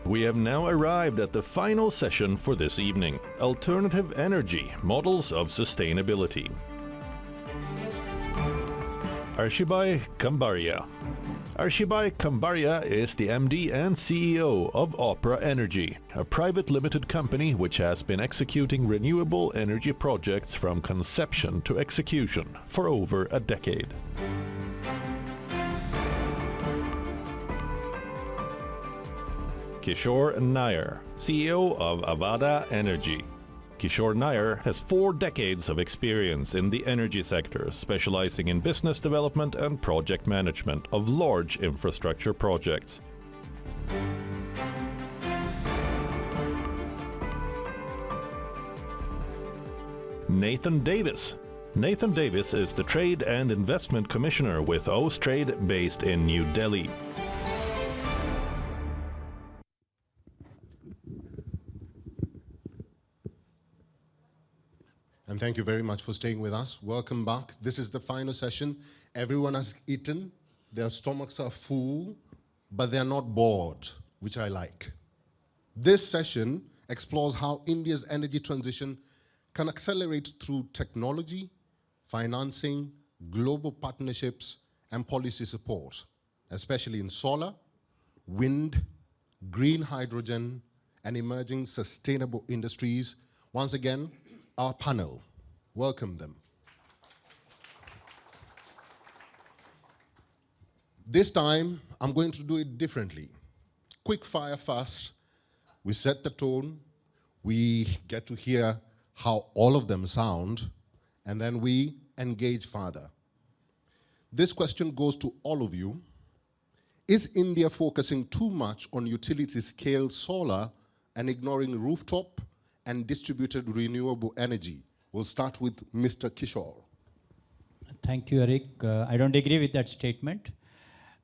We have now arrived at the final session for this evening, Alternative Energy, Models of Sustainability. Arshibai Kambaria. Arshibai Kambaria is the MD and CEO of Opera Energy, a private limited company which has been executing renewable energy projects from conception to execution for over a decade. Kishore Nair, CEO of Avada Energy. Kishore Nair has 4 decades of experience in the energy sector, specializing in business development and project management of large infrastructure projects. Nathan Davis. Nathan Davis is the Trade and Investment Commissioner with Austrade based in New Delhi. And thank you very much for staying with us. Welcome back. This is the final session. Everyone has eaten, their stomachs are full, but they're not bored, which I like. This session explores how India's energy transition can accelerate through technology, financing, global partnerships, and policy support, especially in solar, wind, green hydrogen, and emerging sustainable industries. Once again, our panel. Welcome them. This time, I'm going to do it differently. Quick fire fast. We set the tone. We get to hear how all of them sound, and then we engage further. This question goes to all of you. Is India focusing too much on utility-scale solar and ignoring rooftop and distributed renewable energy? We'll start with Mr. Kishore. Thank you, Eric. I don't agree with that statement.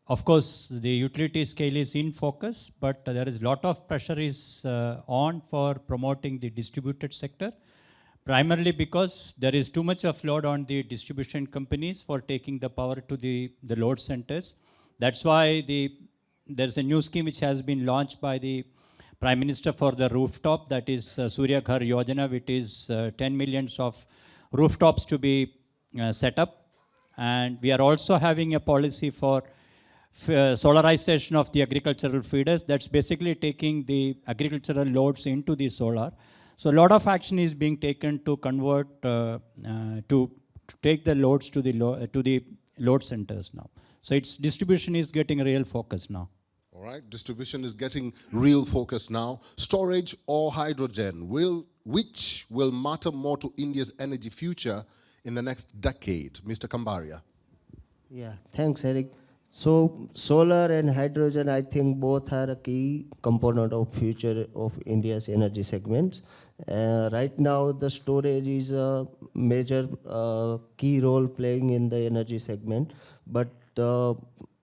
Of course, the utility scale is in focus, but there is a lot of pressure is on for promoting the distributed sector, primarily because there is too much of load on the distribution companies for taking the power to the load centers. That's why there's a new scheme which has been launched by the Prime Minister for the rooftop, that is Surya Ghar Yojana, which is 10 million of rooftops to be set up. And we are also having a policy for solarization of the agricultural feeders. That's basically taking the agricultural loads into the solar. So a lot of action is being taken to convert, to take the loads to the load centers now. So its distribution is getting a real focus now. All right, distribution is getting real focus now. Storage or hydrogen, which will matter more to India's energy future in the next decade? Mr. Kambaria. Yeah, thanks, Eric. So solar and hydrogen, I think both are a key component of future of India's energy segments. Right now, the storage is a major key role playing in the energy segment, but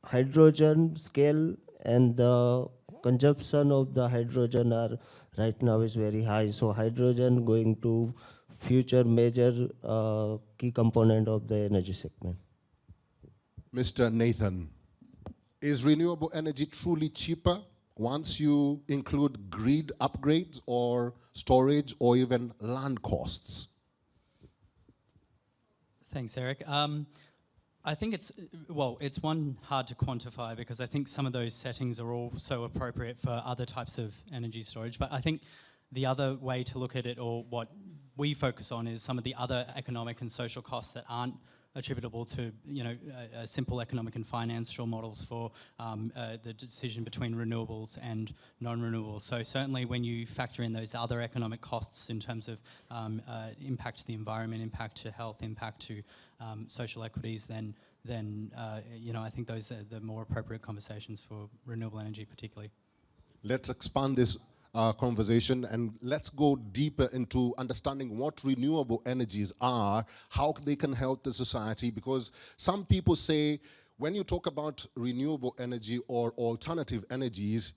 hydrogen scale and the consumption of the hydrogen are right now is very high. So hydrogen going to future major key component of the energy segment. Mr. Nathan, is renewable energy truly cheaper once you include grid upgrades or storage or even land costs? Thanks, Eric. I think it's one, hard to quantify because I think some of those settings are also appropriate for other types of energy storage. But I think the other way to look at it, or what we focus on, is some of the other economic and social costs that aren't attributable to, simple economic and financial models for the decision between renewables and non-renewables. So certainly when you factor in those other economic costs in terms of impact to the environment, impact to health, impact to social equities, then I think those are the more appropriate conversations for renewable energy particularly. Let's expand this conversation and let's go deeper into understanding what renewable energies are, how they can help the society, because some people say when you talk about renewable energy or alternative energies,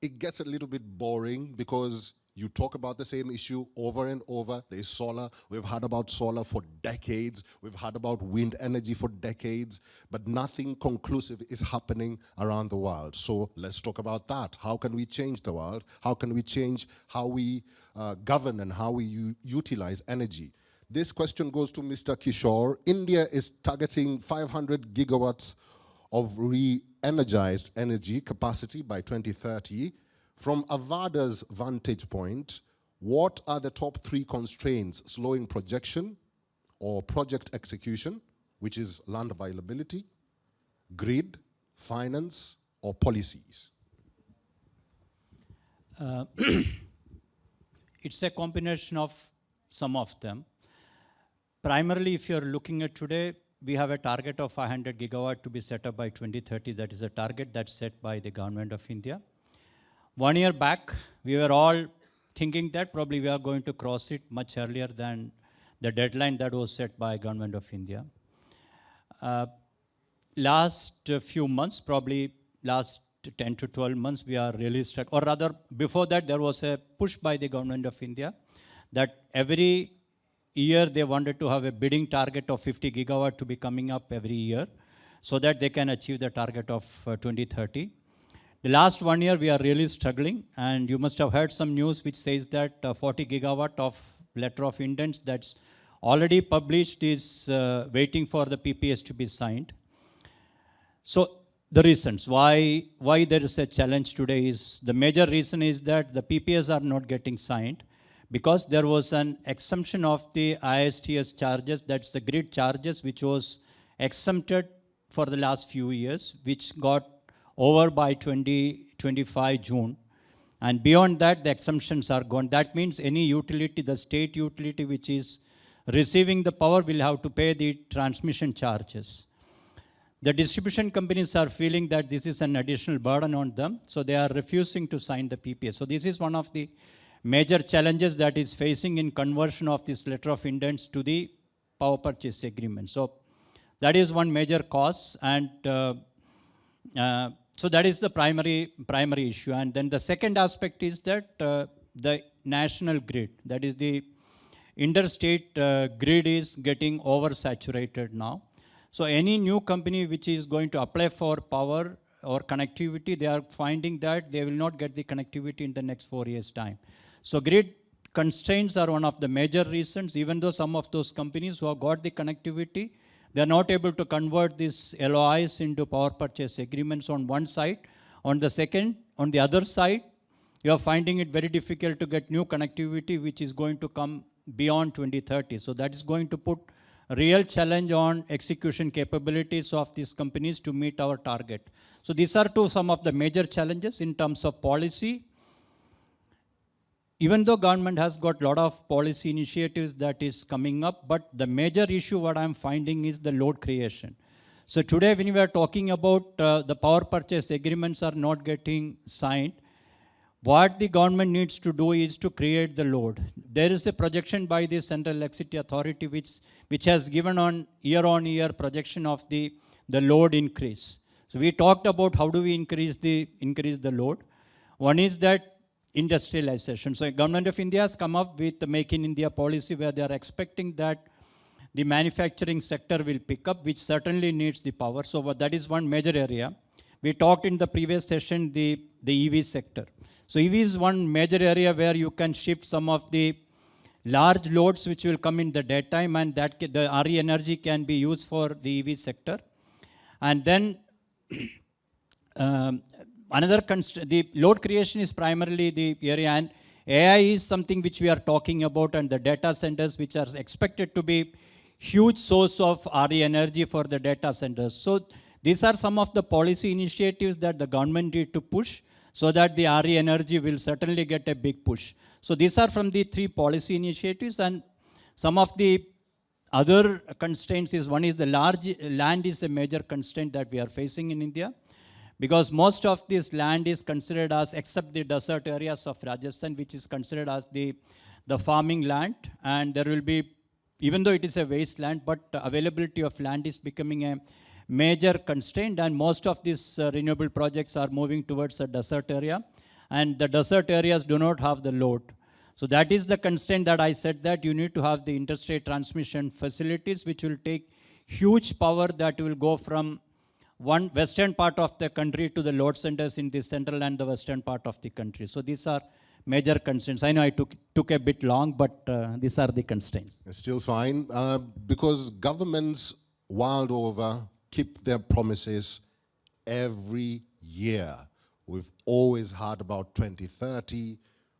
it gets a little bit boring because You talk about the same issue over and over. There's solar. We've heard about solar for decades. We've heard about wind energy for decades, but nothing conclusive is happening around the world. So let's talk about that. How can we change the world? How can we change how we govern and how we utilize energy? This question goes to Mr. Kishore. India is targeting 500 gigawatts of re-energized energy capacity by 2030. From Avada's vantage point, what are the top 3 constraints slowing projection or project execution, which is land availability, grid, finance, or policies? It's a combination of some of them. Primarily, if you're looking at today, we have a target of 500 gigawatt to be set up by 2030. That is a target that's set by the government of India. 1 year back, we were all thinking that probably we are going to cross it much earlier than the deadline that was set by government of India. Last few months, probably last 10 to 12 months, we are really stuck. Or rather, before that, there was a push by the government of India that every year they wanted to have a bidding target of 50 gigawatt to be coming up every year so that they can achieve the target of 2030. The last 1 year, we are really struggling, and you must have heard some news which says that 40 gigawatt of letter of intent that's already published is waiting for the PPAs to be signed. So the reasons why there is a challenge today is, the major reason is that the PPAs are not getting signed because there was an exemption of the ISTS charges, that's the grid charges, which was exempted for the last few years, which got over by 2025 June. And beyond that, the exemptions are gone. That means any utility, the state utility which is receiving the power will have to pay the transmission charges. The distribution companies are feeling that this is an additional burden on them, so they are refusing to sign the PPA. So this is one of the major challenges that is facing in conversion of this letter of intents to the power purchase agreement. So that is one major cause, and so that is the primary issue. And then the second aspect is that the national grid, that is the interstate grid, is getting oversaturated now. So any new company which is going to apply for power or connectivity, they are finding that they will not get the connectivity in the next 4 years' time. So grid constraints are one of the major reasons, even though some of those companies who have got the connectivity, they are not able to convert these LOIs into power purchase agreements on one side. On the other side, you are finding it very difficult to get new connectivity which is going to come beyond 2030. So that is going to put a real challenge on execution capabilities of these companies to meet our target. So these are some of the major challenges in terms of policy. Even though government has got a lot of policy initiatives that is coming up, but the major issue what I'm finding is the load creation. So today when we are talking about the power purchase agreements are not getting signed, what the government needs to do is to create the load. There is a projection by the Central Electricity Authority which has given on year projection of the load increase. So we talked about how do we increase the load. One is that industrialization. So government of India has come up with the Make in India policy where they are expecting that the manufacturing sector will pick up, which certainly needs the power. So that is one major area. We talked in the previous session the EV sector. So EV is one major area where you can shift some of the large loads which will come in the daytime, and that the RE energy can be used for the EV sector. And then the load creation is primarily the area, and AI is something which we are talking about, and the data centers which are expected to be huge source of RE energy for the data centers. So these are some of the policy initiatives that the government need to push so that the RE energy will certainly get a big push. So these are from the 3 policy initiatives, and some of the other constraints is, one is the land is a major constraint that we are facing in India, because most of this land is considered as, except the desert areas of Rajasthan, which is considered as the farming land, and there will be, even though it is a wasteland, but availability of land is becoming a major constraint, and most of these renewable projects are moving towards the desert area, and the desert areas do not have the load. So that is the constraint that I said, that you need to have the interstate transmission facilities which will take huge power that will go from one western part of the country to the load centers in the central and the western part of the country. So these are major constraints. I know I took a bit long, but these are the constraints. It's still fine, because governments world over keep their promises every year. We've always heard about 2030.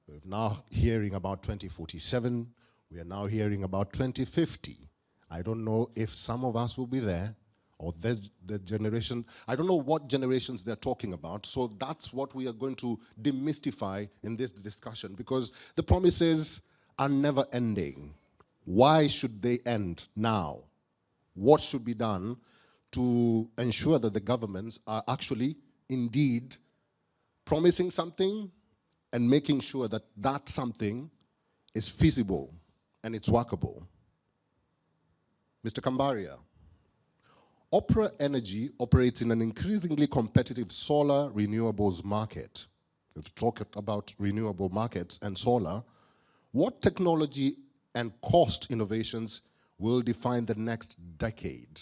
We're now hearing about 2047. We are now hearing about 2050. I don't know if some of us will be there, or the generation, I don't know what generations they're talking about. So that's what we are going to demystify in this discussion, because the promises are never ending. Why should they end now? What should be done to ensure that the governments are actually, indeed, promising something and making sure that that something is feasible and it's workable? Mr. Kambaria, Opera Energy operates in an increasingly competitive solar renewables market. We've talked about renewable markets and solar. What technology and cost innovations will define the next decade?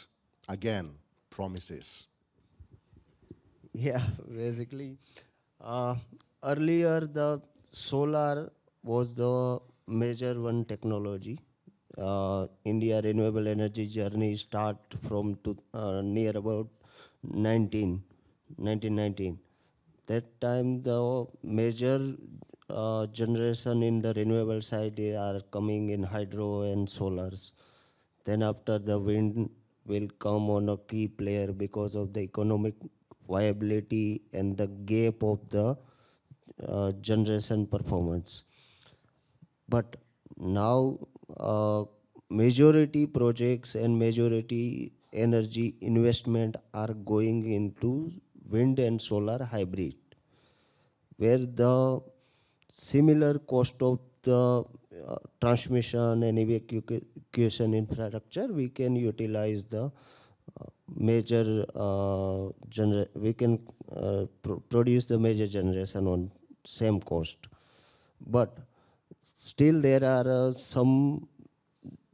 Again, promises. Yeah, basically, earlier the solar was the major one technology. India renewable energy journey start from near about 1919. That time the major generation in the renewable side are coming in hydro and solars. Then after the wind will come on a key player because of the economic viability and the gap of the generation performance. But now majority projects and majority energy investment are going into wind and solar hybrid, where the similar cost of the transmission and evacuation infrastructure, we can utilize the major we can produce the major generation on same cost. But still there are some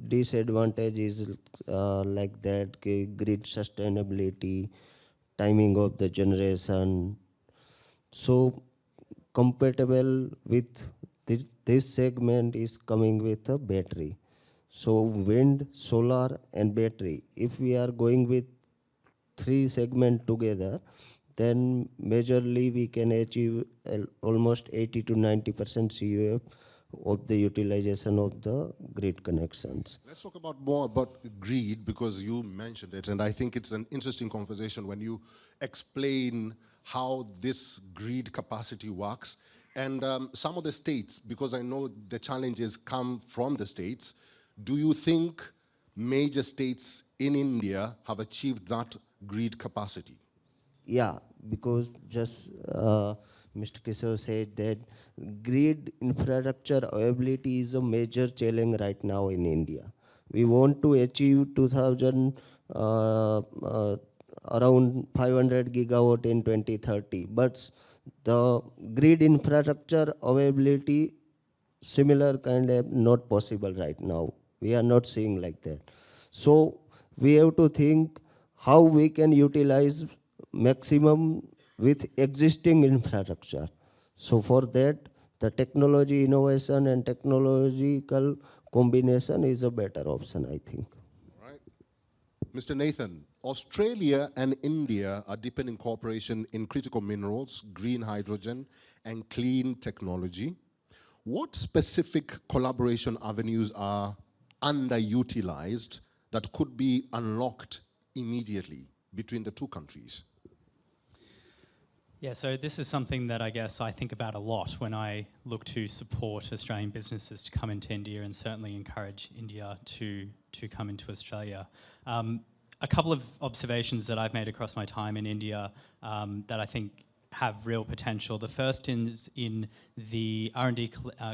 disadvantages like that, grid sustainability, timing of the generation. So compatible with this segment is coming with a battery. So wind, solar and battery, if we are going with three segments together, then majorly we can achieve almost 80 to 90% CUF of the utilization of the grid connections. Let's talk more about grid, because you mentioned it, and I think it's an interesting conversation when you explain how this grid capacity works. And some of the states, because I know the challenges come from the states, do you think major states in India have achieved that grid capacity? Yeah, because just Mr. Kishore said that grid infrastructure availability is a major challenge right now in India. We want to achieve 2000 around 500 gigawatt in 2030, but the grid infrastructure availability similar kind of not possible right now. We are not seeing like that. So we have to think how we can utilize maximum with existing infrastructure. So for that, the technology innovation and technological combination is a better option, I think. Right. Mr. Nathan, Australia and India are deepening cooperation in critical minerals, green hydrogen, and clean technology. What specific collaboration avenues are underutilized that could be unlocked immediately between the two countries? Yeah, so this is something that I guess I think about a lot when I look to support Australian businesses to come into India, and certainly encourage India to come into Australia. A couple of observations that I've made across my time in India that I think have real potential. The first is in the R&D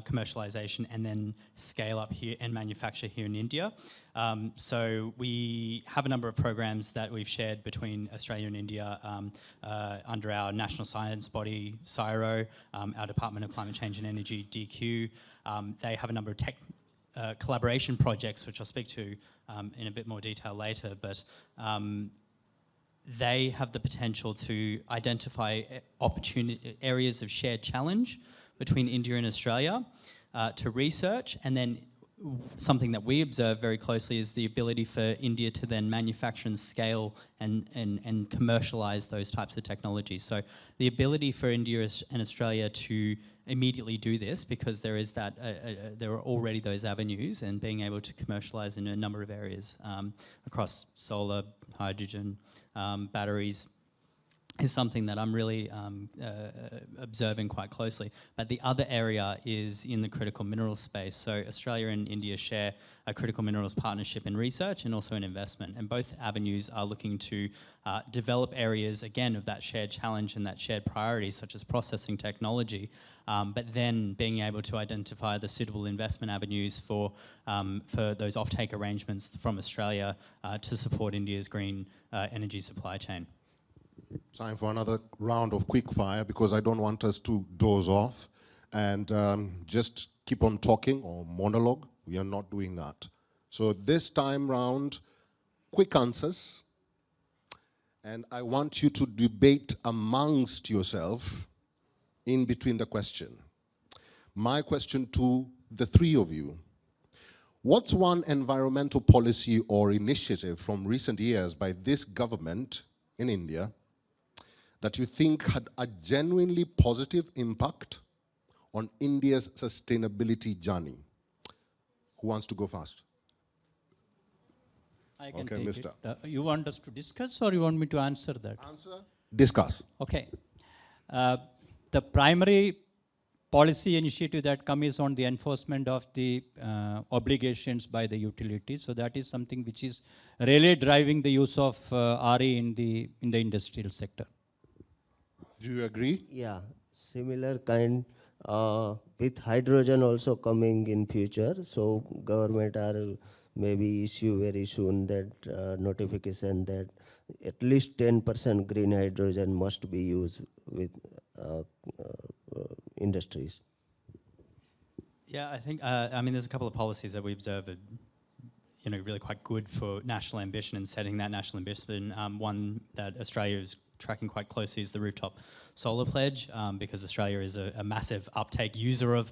commercialization and then scale up here and manufacture here in India. So we have a number of programs that we've shared between Australia and India under our national science body, CSIRO, our Department of Climate Change and Energy, DQ. They have a number of collaboration projects, which I'll speak to in a bit more detail later, but they have the potential to identify areas of shared challenge between India and Australia to research, and then something that we observe very closely is the ability for India to then manufacture and scale and commercialize those types of technologies. So the ability for India and Australia to immediately do this, because there is that there are already those avenues, and being able to commercialize in a number of areas across solar, hydrogen, batteries, is something that I'm really observing quite closely. But the other area is in the critical minerals space. So Australia and India share a critical minerals partnership in research and also in investment. And both avenues are looking to develop areas, again, of that shared challenge and that shared priority, such as processing technology, but then being able to identify the suitable investment avenues for those offtake arrangements from Australia to support India's green energy supply chain. Time for another round of quick fire, because I don't want us to doze off and just keep on talking or monologue. We are not doing that. So this time round, quick answers. And I want you to debate amongst yourself in between the question. My question to the three of you: what's one environmental policy or initiative from recent years by this government in India that you think had a genuinely positive impact on India's sustainability journey? Who wants to go first? I can Okay, take mister. it. You want us to discuss, or you want me to answer that? Answer. Discuss. Okay. The primary policy initiative that comes is on the enforcement of the obligations by the utilities. So that is something which is really driving the use of RE in the industrial sector. Do you agree? Yeah, similar kind with hydrogen also coming in future. So government are maybe issue very soon that notification that at least 10% green hydrogen must be used with industries. Yeah, I think, I mean, there's a couple of policies that we observe are, really quite good for national ambition and setting that national ambition. One that Australia is tracking quite closely is the rooftop solar pledge, because Australia is a massive uptake user of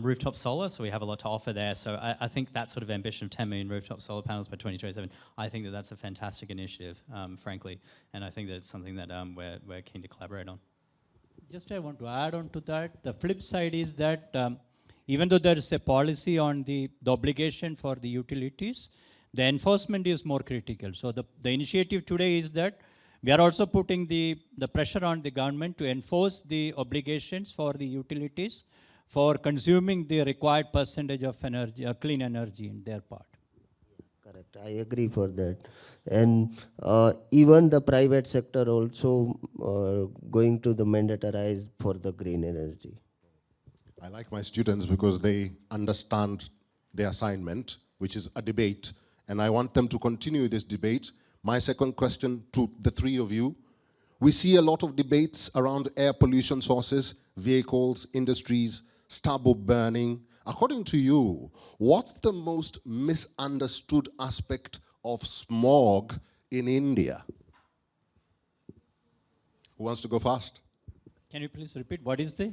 rooftop solar, so we have a lot to offer there. So I think that sort of ambition of 10 million rooftop solar panels by 2027, I think that that's a fantastic initiative, frankly, and I think that it's something that we're keen to collaborate on. Just I want to add on to that. The flip side is that even though there is a policy on the obligation for the utilities, the enforcement is more critical. So the initiative today is that we are also putting the pressure on the government to enforce the obligations for the utilities for consuming the required percentage of energy, clean energy in their part. Correct, I agree for that. And even the private sector also going to the mandatorized for the green energy. I like my students because they understand the assignment, which is a debate, and I want them to continue this debate. My second question to the three of you: we see a lot of debates around air pollution sources, vehicles, industries, stubble burning. According to you, what's the most misunderstood aspect of smog in India? Who wants to go first? Can you please repeat? What is the?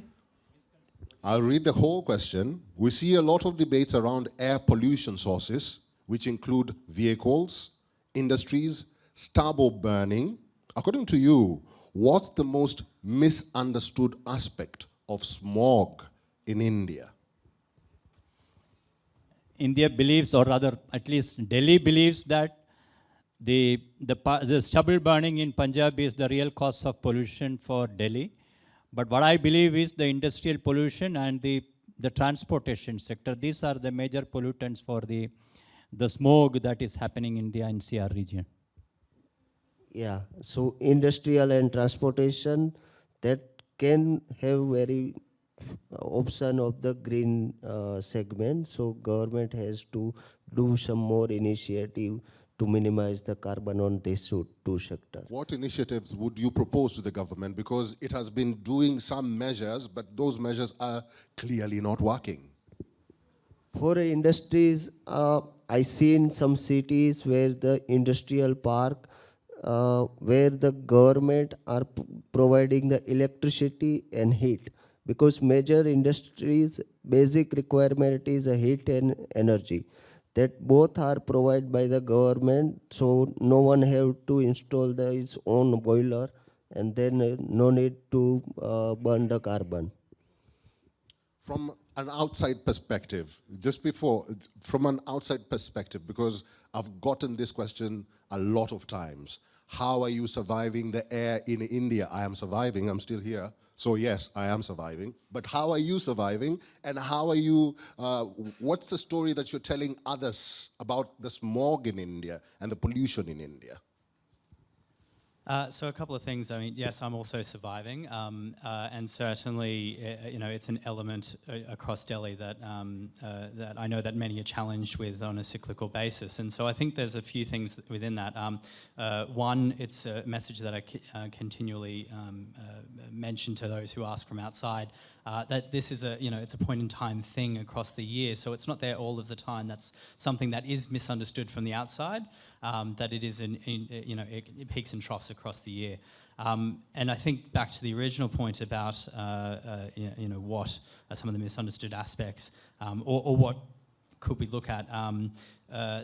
I'll read the whole question. We see a lot of debates around air pollution sources, which include vehicles, industries, stubble burning. According to you, what's the most misunderstood aspect of smog in India? India believes, or rather at least Delhi believes, that the stubble burning in Punjab is the real cause of pollution for Delhi. But what I believe is the industrial pollution and the transportation sector. These are the major pollutants for the smog that is happening in the NCR region. Yeah, so industrial and transportation, that can have very option of the green segment. So government has to do some more initiative to minimize the carbon on this two sector. What initiatives would you propose to the government? Because it has been doing some measures, but those measures are clearly not working. For industries, I see in some cities where the industrial park, where the government are providing the electricity and heat, because major industries basic requirement is a heat and energy. That both are provided by the government, so no one have to install its own boiler, and then no need to burn the carbon. From an outside perspective, from an outside perspective, because I've gotten this question a lot of times. How are you surviving the air in India? I am surviving, I'm still here. So yes, I am surviving. But how are you surviving? And how are you, what's the story that you're telling others about the smog in India and the pollution in India? So a couple of things. I mean, yes, I'm also surviving, and certainly, you know, it's an element across Delhi that that I know that many are challenged with on a cyclical basis. And so I think there's a few things within that. One, it's a message that I continually mention to those who ask from outside, that this is it's a point in time thing across the year. So it's not there all of the time. That's something that is misunderstood from the outside. That it is it peaks and troughs across the year. And I think back to the original point about what are some of the misunderstood aspects, or what could we look at.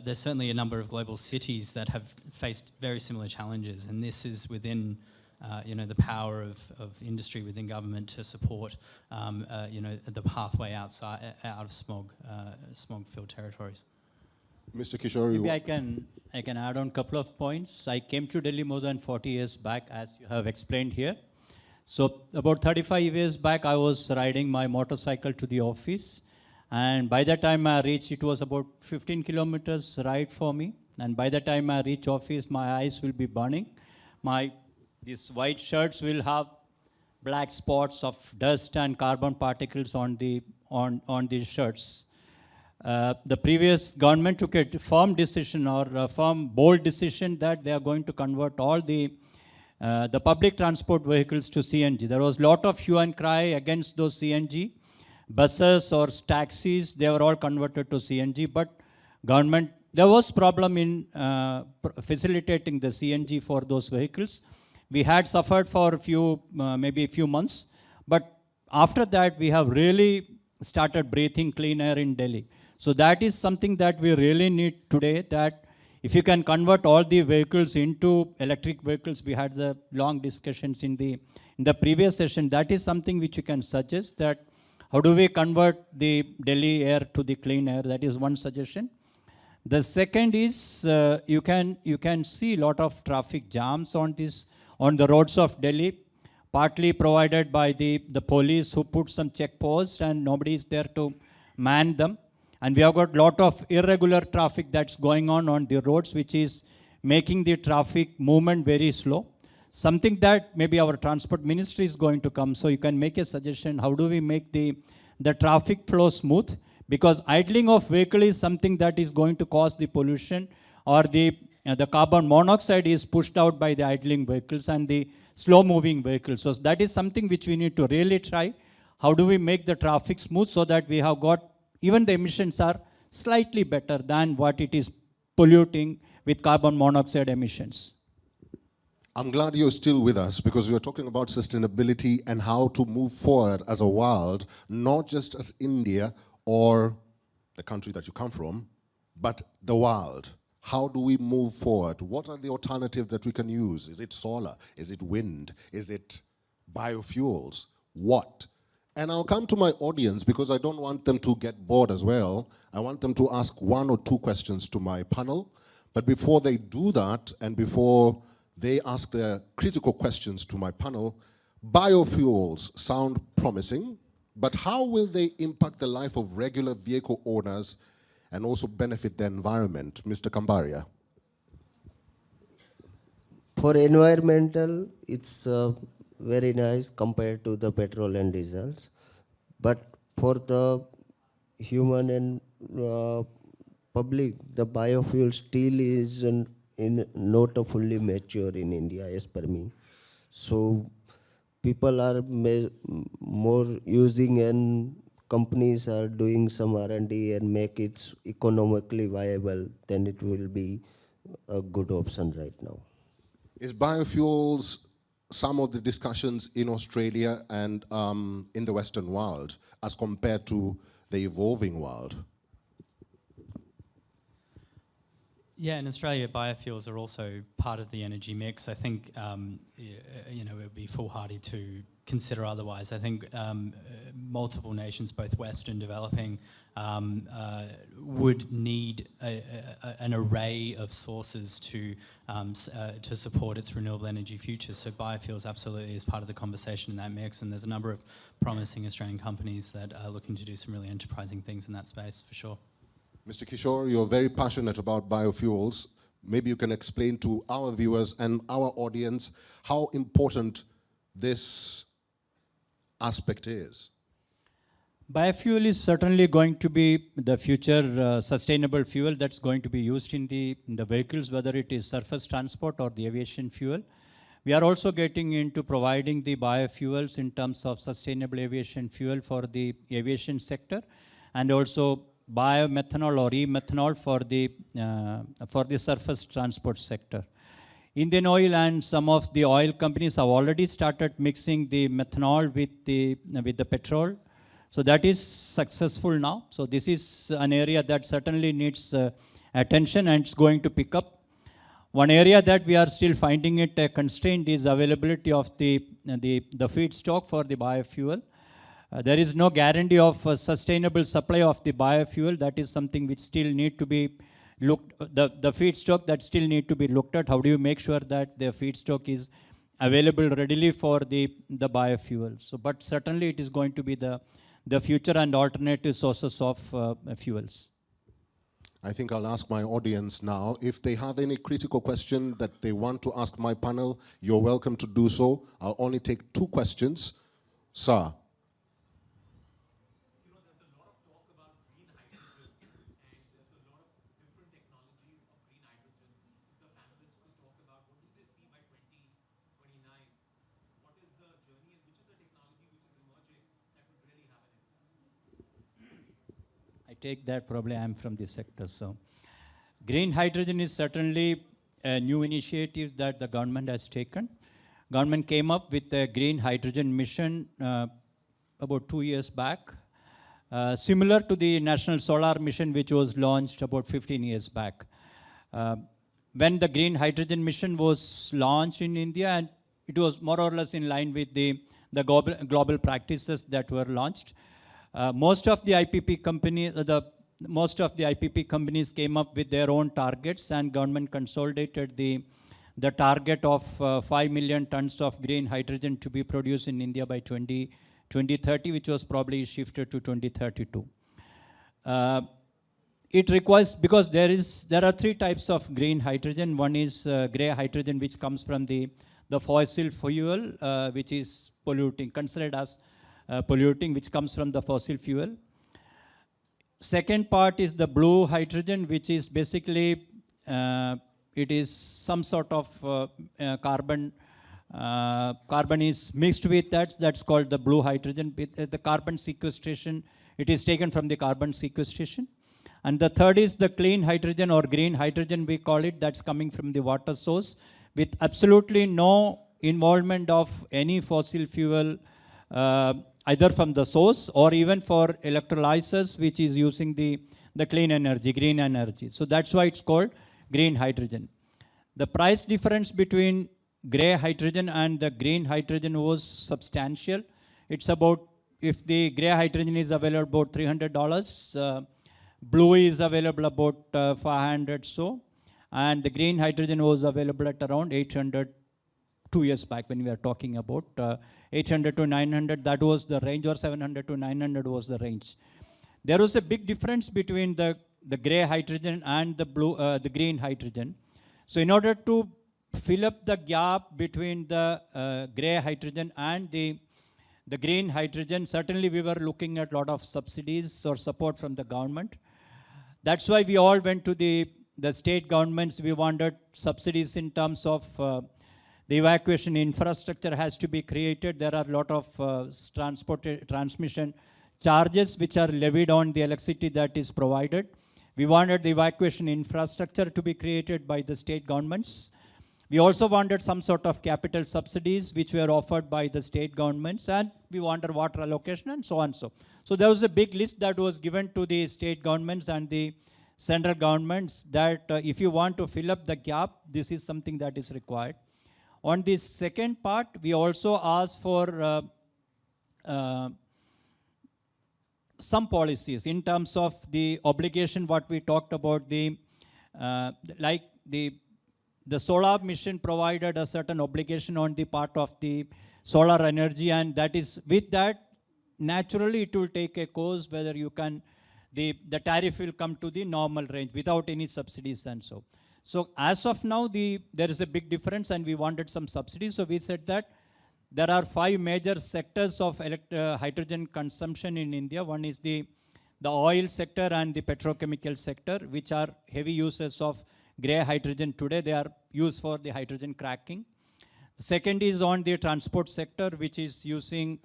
There's certainly a number of global cities that have faced very similar challenges, and this is within the power of industry within government to support the pathway out of smog-filled territories. Mr. Kishore, Maybe I can add on a couple of points. I came to Delhi more than 40 years back, as you have explained here. So about 35 years back, I was riding my motorcycle to the office. And by the time I reached, it was about 15 kilometers ride for me. And by the time I reach office, my eyes will be burning. These white shirts will have black spots of dust and carbon particles on these shirts. The previous government took a firm decision, or a firm, bold decision, that they are going to convert all the public transport vehicles to CNG. There was a lot of hue and cry against those CNG. Buses or taxis, they were all converted to CNG, but government, there was problem in facilitating the CNG for those vehicles. We had suffered for maybe a few months, but after that, we have really started breathing clean air in Delhi. So that is something that we really need today, that if you can convert all the vehicles into electric vehicles, we had the long discussions in the previous session, that is something which you can suggest, that how do we convert the Delhi air to the clean air? That is one suggestion. The second is you can see a lot of traffic jams on the roads of Delhi, partly provided by the police, who put some checkposts and nobody is there to man them. And we have got a lot of irregular traffic that's going on the roads, which is making the traffic movement very slow. Something that maybe our transport ministry is going to come, so you can make a suggestion, how do we make the traffic flow smooth? Because idling of vehicle is something that is going to cause the pollution, or the carbon monoxide is pushed out by the idling vehicles and the slow moving vehicles. So that is something which we need to really try. How do we make the traffic smooth so that we have got, even the emissions are slightly better than what it is polluting with carbon monoxide emissions. I'm glad you're still with us, because we're talking about sustainability and how to move forward as a world, not just as India or the country that you come from, but the world. How do we move forward? What are the alternatives that we can use? Is it solar? Is it wind? Is it biofuels? What? And I'll come to my audience, because I don't want them to get bored as well. I want them to ask one or two questions to my panel. But before they do that, and before they ask their critical questions to my panel, biofuels sound promising, but how will they impact the life of regular vehicle owners and also benefit the environment? Mr. Kambaria. For environmental, it's very nice compared to the petrol and diesels. But for the human and public, the biofuel still is not a fully mature in India, as per me. So people are more using, and companies are doing some R&D and make it economically viable, then it will be a good option right now. Is biofuels some of the discussions in Australia and in the Western world as compared to the evolving world? Yeah, in Australia, biofuels are also part of the energy mix. I think, you know, it would be foolhardy to consider otherwise. I think multiple nations, both West and developing, would need an array of sources to support its renewable energy future. So biofuels absolutely is part of the conversation in that mix, and there's a number of promising Australian companies that are looking to do some really enterprising things in that space, for sure. Mr. Kishore, you're very passionate about biofuels. Maybe you can explain to our viewers and our audience how important this aspect is. Biofuel is certainly going to be the future sustainable fuel that's going to be used in the vehicles, whether it is surface transport or the aviation fuel. We are also getting into providing the biofuels in terms of sustainable aviation fuel for the aviation sector, and also biomethanol or e-methanol for the surface transport sector. Indian Oil and some of the oil companies have already started mixing the methanol with the petrol. So that is successful now. So this is an area that certainly needs attention, and it's going to pick up. One area that we are still finding it a constraint is availability of the feedstock for the biofuel. There is no guarantee of a sustainable supply of the biofuel. That is something which still need to be looked, the feedstock that still need to be looked at. How do you make sure that the feedstock is available readily for the biofuel? So, but certainly it is going to be the future and alternative sources of fuels. I think I'll ask my audience now. If they have any critical question that they want to ask my panel, you're welcome to do so. I'll only take 2 questions. Sir. I take that, probably I'm from this sector. So green hydrogen is certainly a new initiative that the government has taken. Government came up with a green hydrogen mission about 2 years back, similar to the National Solar Mission, which was launched about 15 years back. When the green hydrogen mission was launched in India, and it was more or less in line with the global practices that were launched. Most of the IPP companies came up with their own targets, and government consolidated the target of 5 million tons of green hydrogen to be produced in India by 2030, which was probably shifted to 2032. It requires, because there are 3 types of green hydrogen. One is gray hydrogen, which comes from the fossil fuel, which is polluting, considered as polluting, which comes from the fossil fuel. Second part is the blue hydrogen, which is basically, it is some sort of carbon is mixed with that. That's called the blue hydrogen. The carbon sequestration, it is taken from the carbon sequestration. And the third is the clean hydrogen or green hydrogen, we call it, that's coming from the water source with absolutely no involvement of any fossil fuel, either from the source or even for electrolysis, which is using the clean energy, green energy. So that's why it's called green hydrogen. The price difference between gray hydrogen and the green hydrogen was substantial. It's about, if the gray hydrogen is available about $300, blue is available about 500 so, and the green hydrogen was available at around 800 2 years back when we are talking about 800 to 900, that was the range, or 700 to 900 was the range. There was a big difference between the gray hydrogen and the green hydrogen. So in order to fill up the gap between the grey hydrogen and the green hydrogen, certainly we were looking at a lot of subsidies or support from the government. That's why we all went to the state governments. We wanted subsidies in terms of the evacuation infrastructure has to be created. There are a lot of transmission charges which are levied on the electricity that is provided. We wanted the evacuation infrastructure to be created by the state governments. We also wanted some sort of capital subsidies which were offered by the state governments, and we wanted water allocation and so on. So there was a big list that was given to the state governments and the central governments that if you want to fill up the gap, this is something that is required. On the second part, we also asked for some policies in terms of the obligation, what we talked about, like the solar mission provided a certain obligation on the part of the solar energy, and that is with that, naturally it will take a course whether you can, the tariff will come to the normal range without any subsidies and so. So as of now, there is a big difference and we wanted some subsidies. So we said that there are 5 major sectors of hydrogen consumption in India. One is the oil sector and the petrochemical sector, which are heavy users of grey hydrogen today. They are used for the hydrogen cracking. The second is on the transport sector, which is using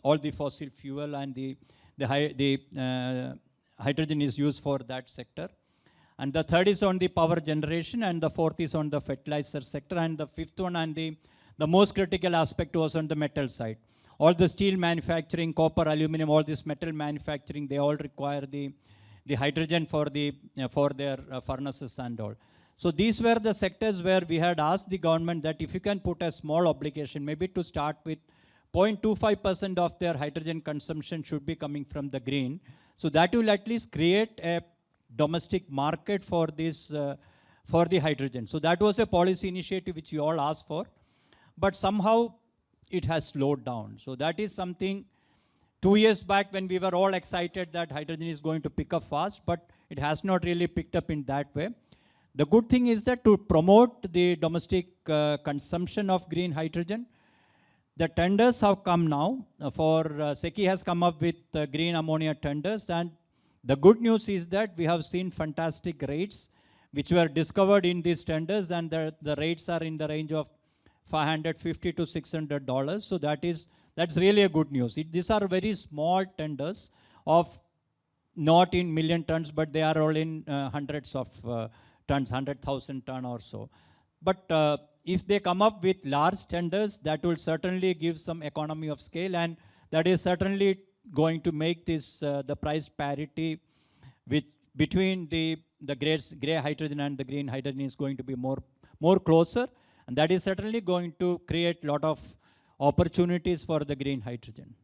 all the fossil fuel, and the hydrogen is used for that sector. And the third is on the power generation, and the fourth is on the fertilizer sector, and the fifth one and the most critical aspect was on the metal side. All the steel manufacturing, copper, aluminum, all this metal manufacturing, they all require the hydrogen for their furnaces and all. So these were the sectors where we had asked the government that if you can put a small obligation, maybe to start with 0.25% of their hydrogen consumption should be coming from the green. So that will at least create a domestic market for this, for the hydrogen. So that was a policy initiative which you all asked for, but somehow it has slowed down. So that is something 2 years back when we were all excited that hydrogen is going to pick up fast, but it has not really picked up in that way. The good thing is that to promote the domestic consumption of green hydrogen, the tenders have come now. SECI has come up with green ammonia tenders, and the good news is that we have seen fantastic rates which were discovered in these tenders, and the rates are in the range of $550 to $600. So that's really a good news. These are very small tenders of not in million tons, but they are all in hundreds of tons, 100,000 ton or so. But if they come up with large tenders, that will certainly give some economy of scale, and that is certainly going to make this the price parity between the grey hydrogen and the green hydrogen is going to be more closer, and that is certainly going to create a lot of opportunities for the green hydrogen.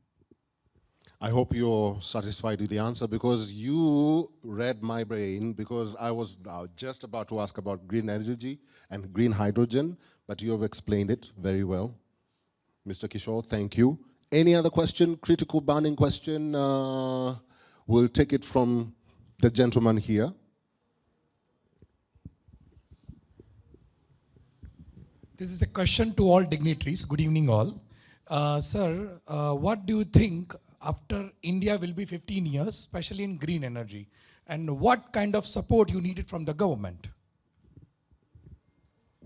I hope you're satisfied with the answer, because you read my brain, because I was just about to ask about green energy and green hydrogen, but you have explained it very well. Mr. Kishore, thank you. Any other question, critical burning question? We'll take it from the gentleman here. This is a question to all dignitaries. Good evening all. Sir, what do you think after India will be 15 years, especially in green energy, and what kind of support you needed from the government?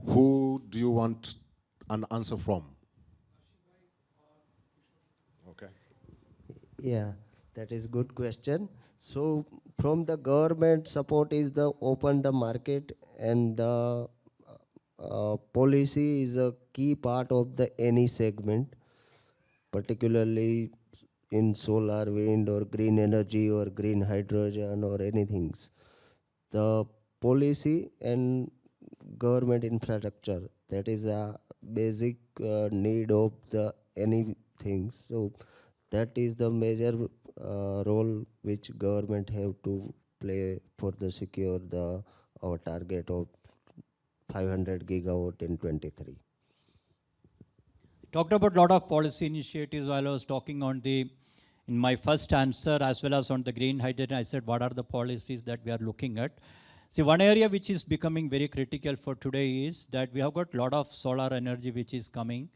Who do you want an answer from? Okay. Yeah, that is a good question. So from the government, support is the open the market, and the policy is a key part of the any segment, particularly in solar, wind, or green energy, or green hydrogen, or anything. The policy and government infrastructure, that is a basic need of the anything. So that is the major role which government have to play for the secure our target of 500 gigawatt in 23. Talked about a lot of policy initiatives while I was talking in my first answer, as well as on the green hydrogen. I said, what are the policies that we are looking at? See, one area which is becoming very critical for today is that we have got a lot of solar energy which is coming,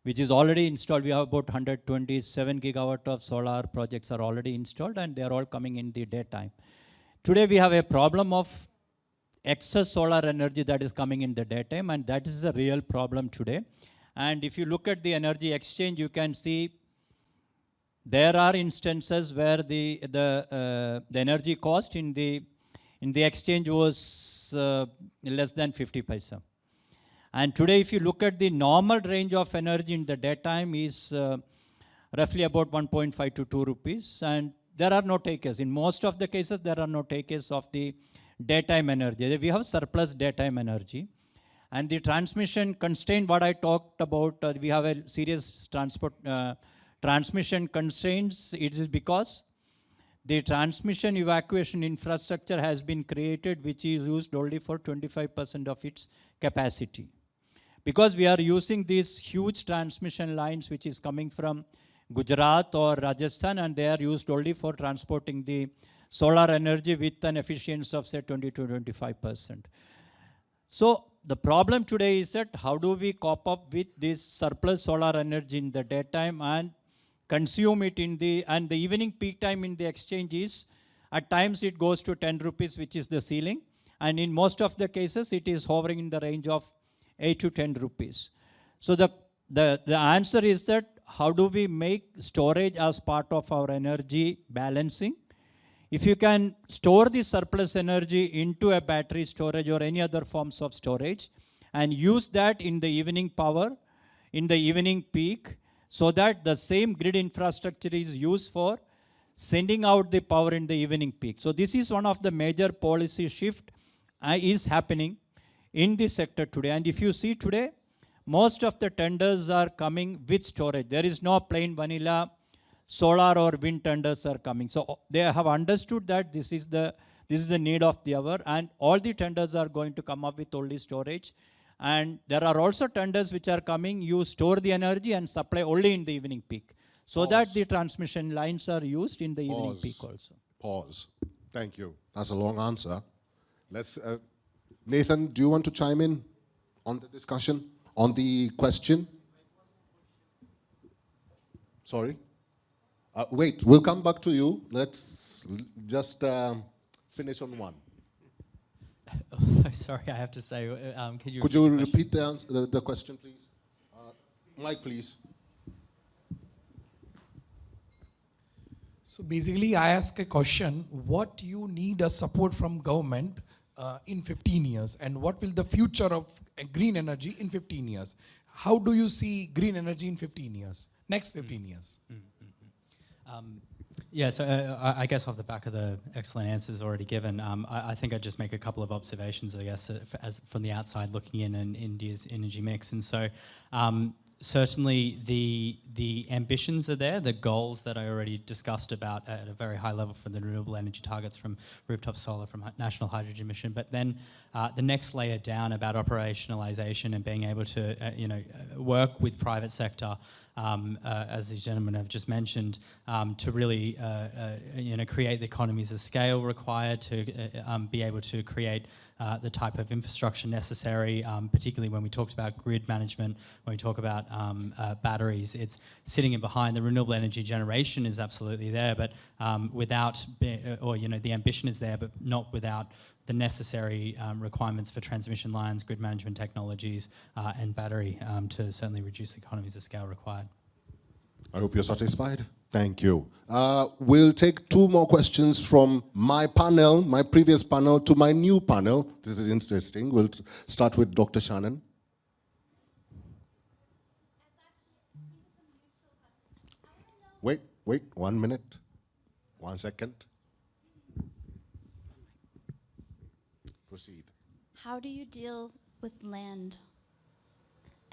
which is already installed. We have about 127 gigawatt of solar projects are already installed, and they are all coming in the daytime. Today we have a problem of excess solar energy that is coming in the daytime, and that is a real problem today. And if you look at the energy exchange, you can see there are instances where the energy cost in the exchange was less than 50 paisa. And today, if you look at the normal range of energy in the daytime is roughly about 1.5 to 2 rupees, and there are no takers. In most of the cases, there are no takers of the daytime energy. We have surplus daytime energy. And the transmission constraint, what I talked about, we have a serious transmission constraints. It is because the transmission evacuation infrastructure has been created, which is used only for 25% of its capacity. Because we are using these huge transmission lines, which is coming from Gujarat or Rajasthan, and they are used only for transporting the solar energy with an efficiency of, say, 20 to 25%. So the problem today is that how do we cope up with this surplus solar energy in the daytime and consume it in the evening peak time in the exchange is, at times it goes to 10 rupees, which is the ceiling. And in most of the cases, it is hovering in the range of 8 to 10 rupees. So the answer is that how do we make storage as part of our energy balancing? If you can store the surplus energy into a battery storage or any other forms of storage and use that in the evening power, in the evening peak, so that the same grid infrastructure is used for sending out the power in the evening peak. So this is one of the major policy shift is happening in this sector today. And if you see today, most of the tenders are coming with storage. There is no plain vanilla solar or wind tenders are coming. So they have understood that this is the need of the hour, and all the tenders are going to come up with only storage. And there are also tenders which are coming, you store the energy and supply only in the evening peak, so that the transmission lines are used in the evening peak also. Pause. Thank you. That's a long answer. Let's, Nathan, do you want to chime in on the discussion, on the question? Sorry? Wait, we'll come back to you. Let's just finish on one. Oh, sorry, I have to say, Could you repeat the answer, the question, please? Mike, please. So basically, I ask a question: what you need a support from government in 15 years, and what will the future of green energy in 15 years? How do you see green energy in 15 years, next 15 years? Yeah, so I guess off the back of the excellent answers already given, I think I'd just make a couple of observations, I guess, as from the outside looking in India's energy mix. And so certainly the ambitions are there, the goals that I already discussed about at a very high level for the renewable energy targets from rooftop solar, from National Hydrogen Mission. But then the next layer down about operationalization and being able to work with private sector, as these gentlemen have just mentioned, to really create the economies of scale required to be able to create the type of infrastructure necessary, particularly when we talked about grid management, when we talk about batteries. It's sitting in behind. The renewable energy generation is absolutely there, but without, the ambition is there, but not without the necessary requirements for transmission lines, grid management technologies, and battery to certainly reduce the economies of scale required. I hope you're satisfied. Thank you. We'll take two more questions from my panel, my previous panel, to my new panel. This is interesting. We'll start with Dr. Shannon. Wait, 1 minute. 1 second. Proceed. How do you deal with land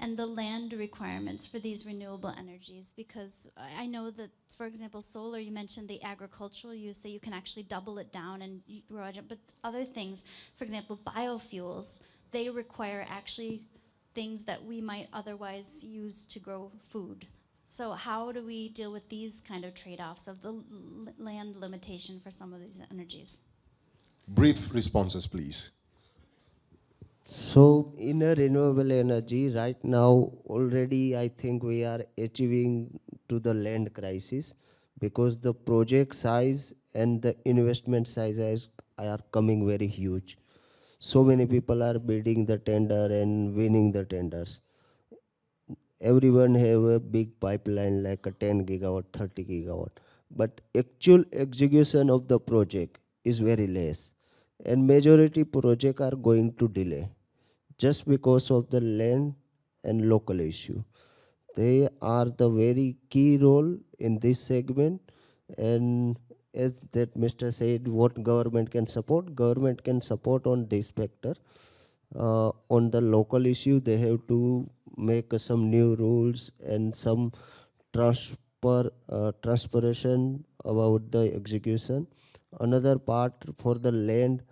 and the land requirements for these renewable energies? Because I know that, for example, solar, you mentioned the agricultural use, that you can actually double it down and grow it, but other things, for example, biofuels, they require actually things that we might otherwise use to grow food. So how do we deal with these kind of trade-offs of the land limitation for some of these energies? Brief responses, please. So in a renewable energy, right now already I think we are achieving to the land crisis because the project size and the investment are coming very huge. So many people are bidding the tender and winning the tenders. Everyone have a big pipeline like a 10 gigawatt, 30 gigawatt, but actual execution of the project is very less, and majority project are going to delay just because of the land and local issue. They are the very key role in this segment. And as that Mr. said, what government can support on this factor. On the local issue, they have to make some new rules and some transpiration about the execution. Another part for the land,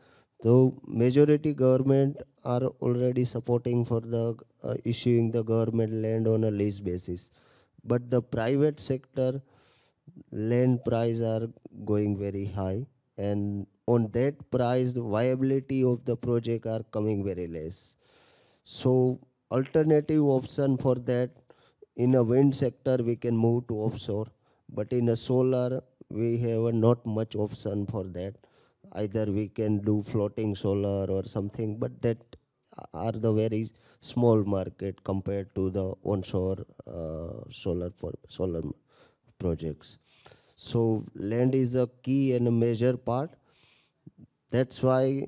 though majority government are already supporting for the issuing the government land on a lease basis, but the private sector land price are going very high, and on that price the viability of the project are coming very less. So alternative option for that, in a wind sector we can move to offshore, but in a solar we have a not much option for that. Either we can do floating solar or something, but that are the very small market compared to the onshore solar projects. So land is a key and a major part. That's why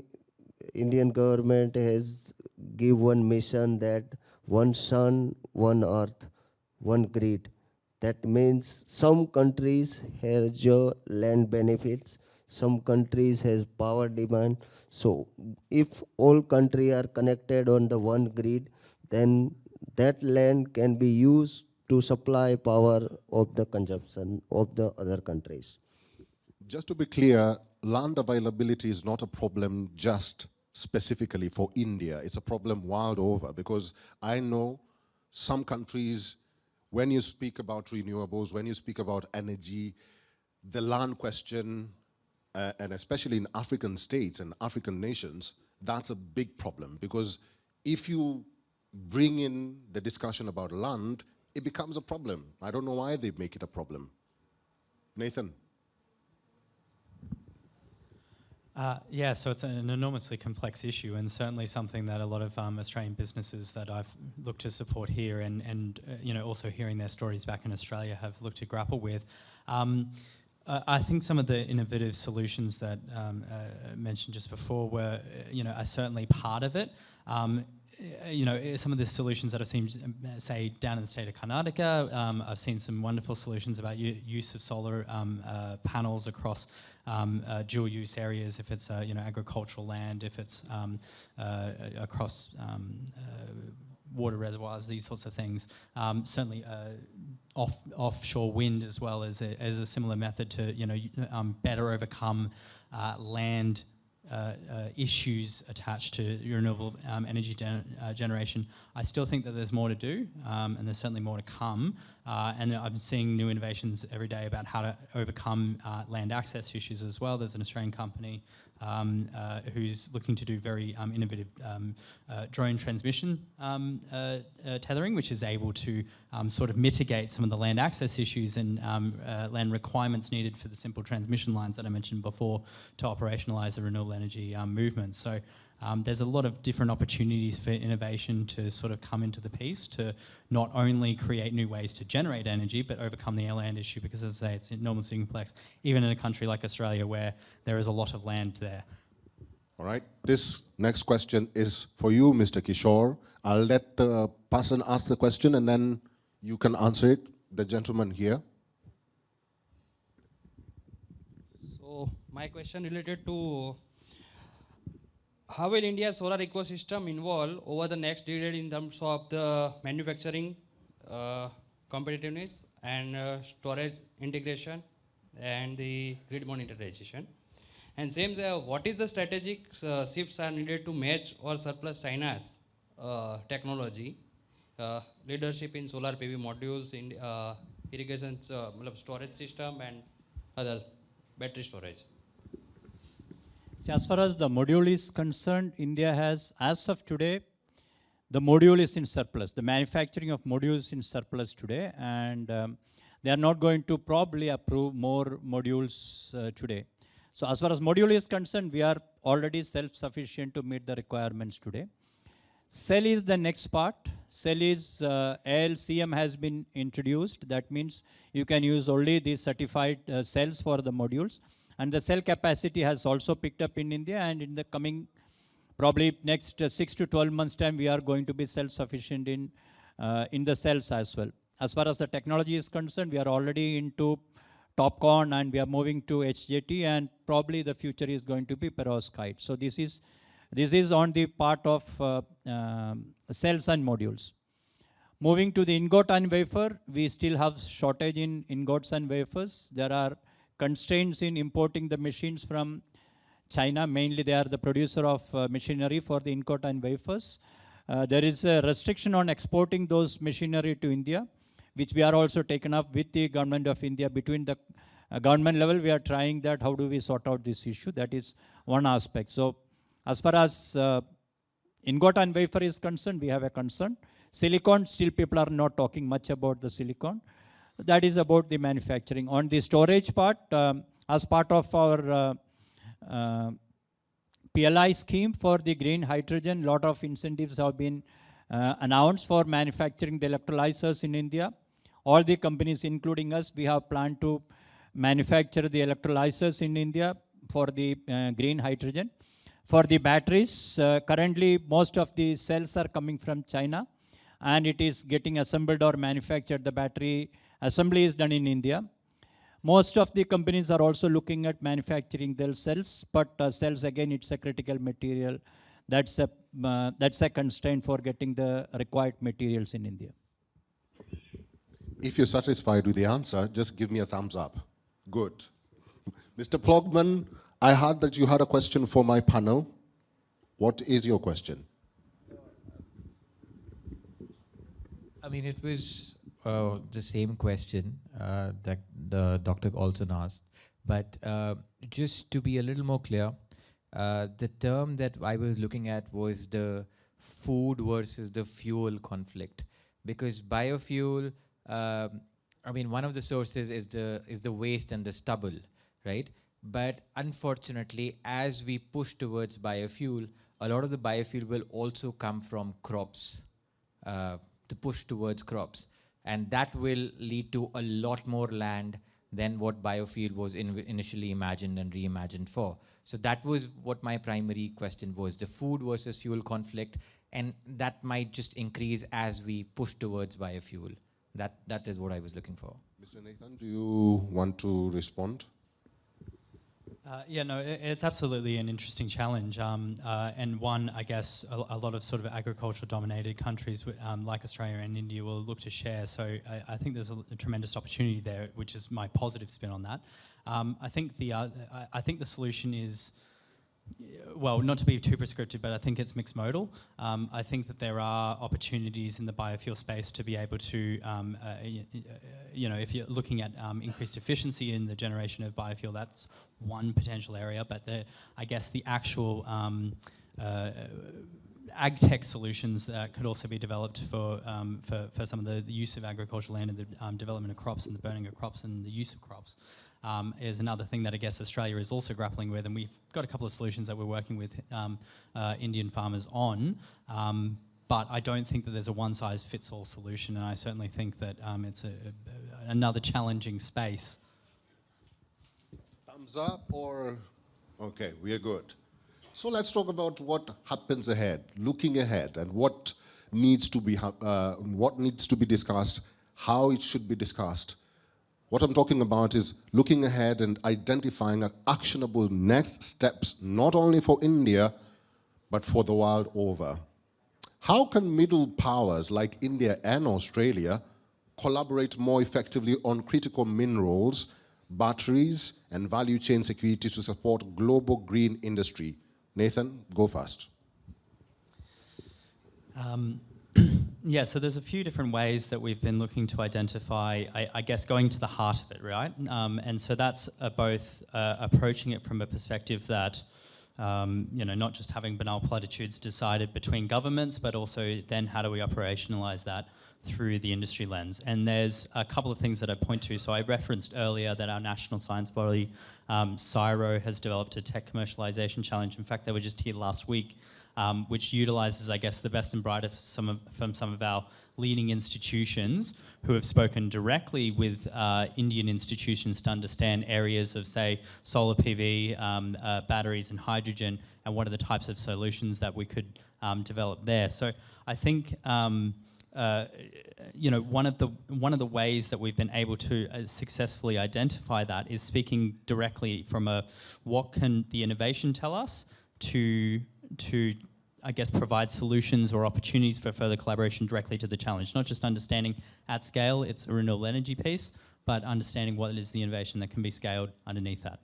Indian government has give one mission that one sun, one earth, one grid. That means some countries has land benefits, some countries has power demand. So if all countries are connected on the one grid, then that land can be used to supply power of the consumption of the other countries. Just to be clear, land availability is not a problem just specifically for India. It's a problem world over, because I know some countries, when you speak about renewables, when you speak about energy, the land question, and especially in African states and African nations, that's a big problem, because if you bring in the discussion about land, it becomes a problem. I don't know why they make it a problem. Nathan? Yeah, so it's an enormously complex issue, and certainly something that a lot of Australian businesses that I've looked to support here, and you know, also hearing their stories back in Australia, have looked to grapple with. I think some of the innovative solutions that mentioned just before were, you know, are certainly part of it. You know, some of the solutions that I've seen, say, down in the state of Karnataka, I've seen some wonderful solutions about use of solar panels across dual use areas, if it's you know, agricultural land, if it's across water reservoirs, these sorts of things. Certainly offshore wind as well as a similar method to, you know, better overcome land issues attached to renewable energy generation. I still think that there's more to do, and there's certainly more to come. And I'm seeing new innovations every day about how to overcome land access issues as well. There's an Australian company who's looking to do very innovative drone transmission tethering, which is able to sort of mitigate some of the land access issues and land requirements needed for the simple transmission lines that I mentioned before to operationalise the renewable energy movement. So there's a lot of different opportunities for innovation to sort of come into the piece to not only create new ways to generate energy, but overcome the land issue, because as I say, it's enormously complex, even in a country like Australia where there is a lot of land there. All right, this next question is for you, Mr. Kishore. I'll let the person ask the question and then you can answer it. The gentleman here. So my question related to how will India's solar ecosystem evolve over the next decade in terms of the manufacturing competitiveness and storage integration and the grid monetization? And same, what is the strategic shifts are needed to match or surplus China's technology, leadership in solar PV modules, in irrigation storage system and other battery storage? See, as far as the module is concerned, India has, as of today, the module is in surplus. The manufacturing of modules in surplus today, and they are not going to probably approve more modules today. So as far as module is concerned, we are already self-sufficient to meet the requirements today. Cell is the next part. Cell is ALCM has been introduced. That means you can use only the certified cells for the modules. And the cell capacity has also picked up in India, and in the coming probably next 6 to 12 months time, we are going to be self-sufficient in the cells as well. As far as the technology is concerned, we are already into TOPCon and we are moving to HJT, and probably the future is going to be perovskite. So this is on the part of cells and modules. Moving to the ingot and wafer, we still have shortage in ingots and wafers. There are constraints in importing the machines from China. Mainly they are the producer of machinery for the ingot and wafers. There is a restriction on exporting those machinery to India, which we are also taken up with the government of India. Between the government level, we are trying that, how do we sort out this issue? That is one aspect. So as far as ingot and wafer is concerned, we have a concern. Silicon, still people are not talking much about the silicon. That is about the manufacturing. On the storage part, as part of our PLI scheme for the green hydrogen, lot of incentives have been announced for manufacturing the electrolyzers in India. All the companies, including us, we have planned to manufacture the electrolyzers in India for the green hydrogen. For the batteries, currently most of the cells are coming from China, and it is getting assembled or manufactured. The battery assembly is done in India. Most of the companies are also looking at manufacturing their cells, but cells, again, it's a critical material. That's a constraint for getting the required materials in India. If you're satisfied with the answer, just give me a thumbs up. Good. Mr. Plogman, I heard that you had a question for my panel. What is your question? I mean, it was the same question that the Dr. Olson asked, but just to be a little more clear, the term that I was looking at was the food versus the fuel conflict, because biofuel, I mean, one of the sources is the waste and the stubble, right? But unfortunately, as we push towards biofuel, a lot of the biofuel will also come from crops, to push towards crops. And that will lead to a lot more land than what biofuel was initially imagined and reimagined for. So that was what my primary question was, the food versus fuel conflict, and that might just increase as we push towards biofuel. That is what I was looking for. Mr. Nathan, do you want to respond? Yeah, no, it's absolutely an interesting challenge, and one, I guess, a lot of sort of agriculture-dominated countries like Australia and India will look to share. So I think there's a tremendous opportunity there, which is my positive spin on that. I think the solution is, well, not to be too prescriptive, but I think it's mixed modal. I think that there are opportunities in the biofuel space to be able to, you know, if you're looking at increased efficiency in the generation of biofuel, that's one potential area. But I guess the actual ag tech solutions that could also be developed for some of the use of agricultural land and the development of crops and the burning of crops and the use of crops. Is another thing that I guess Australia is also grappling with, and we've got a couple of solutions that we're working with Indian farmers on, but I don't think that there's a one-size-fits-all solution, and I certainly think that it's another challenging space. Thumbs up or? Okay, we are good. So let's talk about what happens ahead, looking ahead, and what needs to be discussed, how it should be discussed. What I'm talking about is looking ahead and identifying actionable next steps, not only for India, but for the world over. How can middle powers like India and Australia collaborate more effectively on critical minerals, batteries, and value chain security to support global green industry? Nathan, go first. Yeah, so there's a few different ways that we've been looking to identify, I guess, going to the heart of it, right? And so that's both approaching it from a perspective that not just having banal platitudes decided between governments, but also then how do we operationalize that through the industry lens. And there's a couple of things that I point to. So I referenced earlier that our national science body, CSIRO, has developed a tech commercialization challenge. In fact, they were just here last week, which utilizes, I guess, the best and brightest from some of our leading institutions who have spoken directly with Indian institutions to understand areas of, say, solar PV, batteries and hydrogen, and what are the types of solutions that we could develop there. So I think one of the ways that we've been able to successfully identify that is speaking directly from what can the innovation tell us to I guess provide solutions or opportunities for further collaboration directly to the challenge. Not just understanding at scale, it's a renewable energy piece, but understanding what is the innovation that can be scaled underneath that.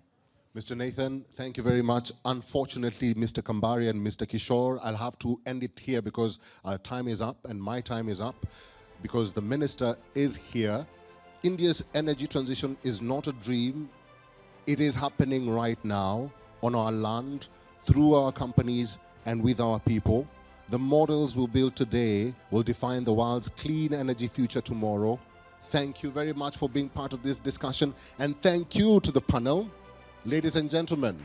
Mr. Nathan, thank you very much. Unfortunately, Mr. Kambaria and Mr. Kishore, I'll have to end it here because our time is up and my time is up because the minister is here. India's energy transition is not a dream. It is happening right now on our land, through our companies and with our people. The models we build today will define the world's clean energy future tomorrow. Thank you very much for being part of this discussion, and thank you to the panel. Ladies and gentlemen,